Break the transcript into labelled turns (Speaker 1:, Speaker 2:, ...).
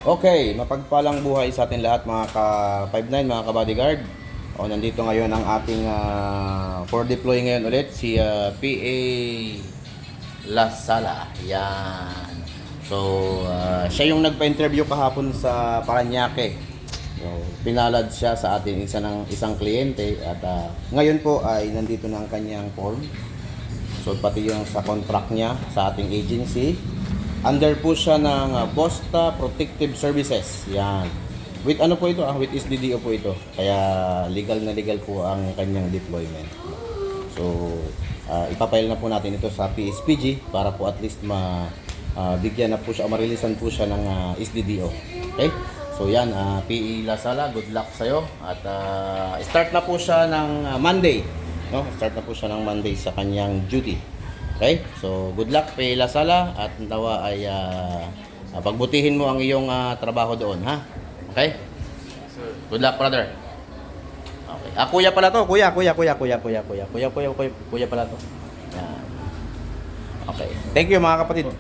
Speaker 1: Okay, mapagpalang buhay sa atin lahat mga ka-59, mga ka-bodyguard. Nandito ngayon ang ating for deploy ngayon ulit si PA Lasala. Yan. So, siya yung nagpa-interview kahapon sa Parañaque. So, pinalad siya sa ating isang kliyente at ngayon po ay nandito na ang kanyang form. So, pati yung sa contract niya sa ating agency. Under po siya ng Bosta Protective Services. Yan. With ano po ito? With SDDO po ito. Kaya legal na legal po ang kanyang deployment. So, ipapile na po natin ito sa PSPG para po at least bigyan na po siya, marilisan po siya ng SDDO. Okay? So, yan. PE Lasala, good luck sa'yo. At start na po siya ng Monday. No? Start na po siya ng Monday sa kanyang duty. Okay? So, good luck kay Lasala at nawa ay pagbutihin mo ang iyong trabaho doon, ha? Okay? Good luck, brother. Okay. Kuya pala to. Kuya pala to. Yan. Okay. Thank you, mga kapatid.